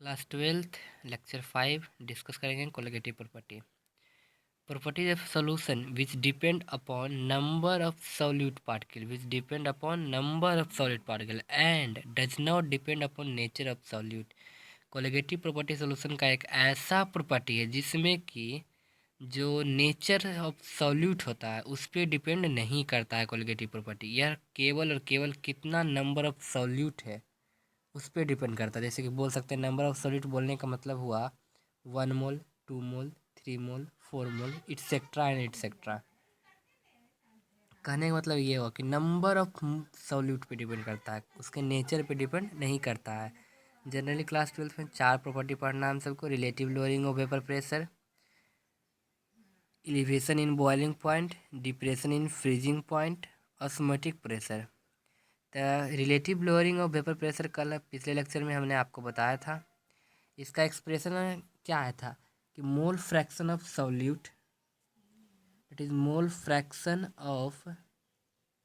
Class 12th lecture 5 discuss करेंगे colligative property. Properties of solution which depend upon number of solute particle and does not depend upon nature of solute. Colligative property solution का एक ऐसा property है जिसमें कि जो nature of solute होता है उस पर डिपेंड नहीं करता है। कोलिगेटिव प्रॉपर्टी यह केवल और केवल कितना नंबर ऑफ सॉल्यूट है उस पर डिपेंड करता है। जैसे कि बोल सकते हैं नंबर ऑफ सॉल्यूट बोलने का मतलब हुआ 1 मोल, 2 मोल, 3 मोल, 4 मोल इट्सेट्रा एंड इट्सेट्रा। कहने का मतलब ये हुआ कि नंबर ऑफ सॉल्यूट पे डिपेंड करता है, उसके नेचर पे डिपेंड नहीं करता है। जनरली क्लास 12th में 4 प्रॉपर्टी पढ़ना हम सबको। Relative lowering of vapour pressure, elevation in boiling point, depression in freezing point, osmotic pressure. तो relative lowering of vapour pressure कल पिछले लेक्चर में हमने आपको बताया था। इसका एक्सप्रेशन क्या आया था कि mole fraction of solute, it is mole fraction of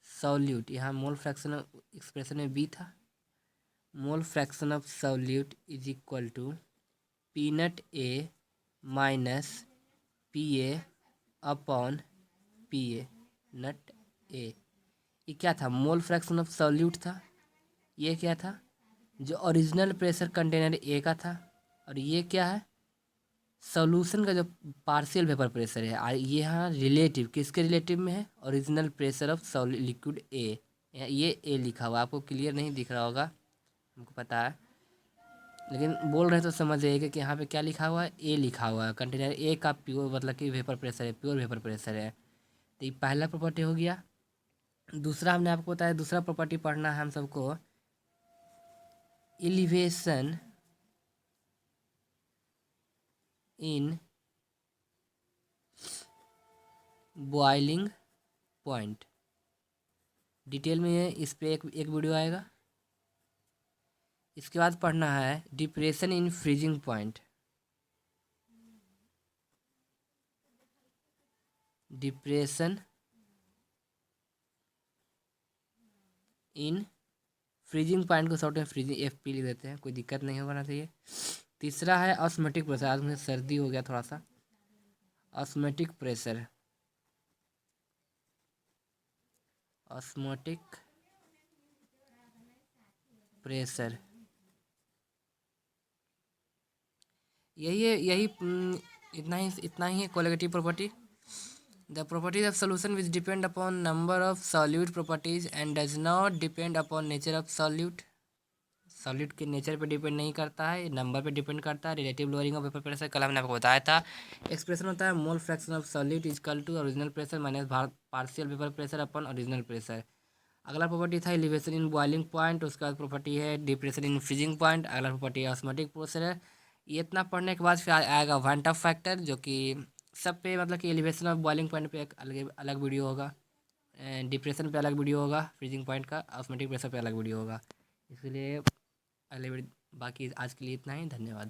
solute. यहाँ मोल फ्रैक्शन एक्सप्रेशन में बी था। Mole fraction of solute is equal to P naught A minus P A upon P A naught A. ये क्या था? Mole fraction of solute था। ये क्या था? जो ओरिजिनल प्रेशर कंटेनर ए का था। और ये क्या है? सॉल्यूशन का जो पार्शियल वेपर प्रेशर है। ये यहाँ रिलेटिव किसके रिलेटिव में है? Original pressure of liquid A. ये ए लिखा हुआ आपको क्लियर नहीं दिख रहा होगा, हमको पता है, लेकिन बोल रहे तो समझ जाइएगा कि यहाँ पे क्या लिखा हुआ है? ए लिखा हुआ है। कंटेनर ए का प्योर मतलब कि वेपर प्रेशर है, प्योर वेपर प्रेशर है। तो ये पहला प्रॉपर्टी हो गया। दूसरा हमने आपको बताया, दूसरा प्रॉपर्टी पढ़ना है हम सबको, elevation in boiling point. Detail में इस पे एक वीडियो आएगा। इसके बाद पढ़ना है depression in freezing point. Depression in freezing point को शॉर्ट में फ्रीजिंग एफ लिख देते हैं, कोई दिक्कत नहीं होना चाहिए। तीसरा है ऑस्मोटिक प्रेशर। आज मुझे सर्दी हो गया थोड़ा सा। ऑस्मोटिक प्रेशर, ऑस्मोटिक प्रेशर यही इतना ही है colligative property. The properties of solution which depend upon number of solute properties and does not depend upon nature of solute. Solute के नेचर पे डिपेंड नहीं करता है, नंबर पे डिपेंड करता है। Relative lowering of vapour pressure कल हमने आपको बताया था। एक्सप्रेशन होता है mole fraction of solute is equal to original pressure minus partial vapour pressure upon original pressure. अगला प्रॉपर्टी था एलिवेशन इन बॉइलिंग पॉइंट। उसके बाद प्रॉपर्टी है डिप्रेशन इन फ्रीजिंग पॉइंट। अगला प्रॉपर्टी है ऑस्मोटिक प्रेशर है। ये इतना पढ़ने के बाद फिर आएगा वांट ऑफ फैक्टर, जो कि सब पे मतलब कि एलिवेशन ऑफ बॉइलिंग पॉइंट पे एक अलग अलग वीडियो होगा, डिप्रेशन पे अलग वीडियो होगा, फ्रीजिंग पॉइंट का, ऑस्मोटिक प्रेशर पे अलग वीडियो होगा। इसलिए अगले बाकी आज के लिए इतना ही। धन्यवाद।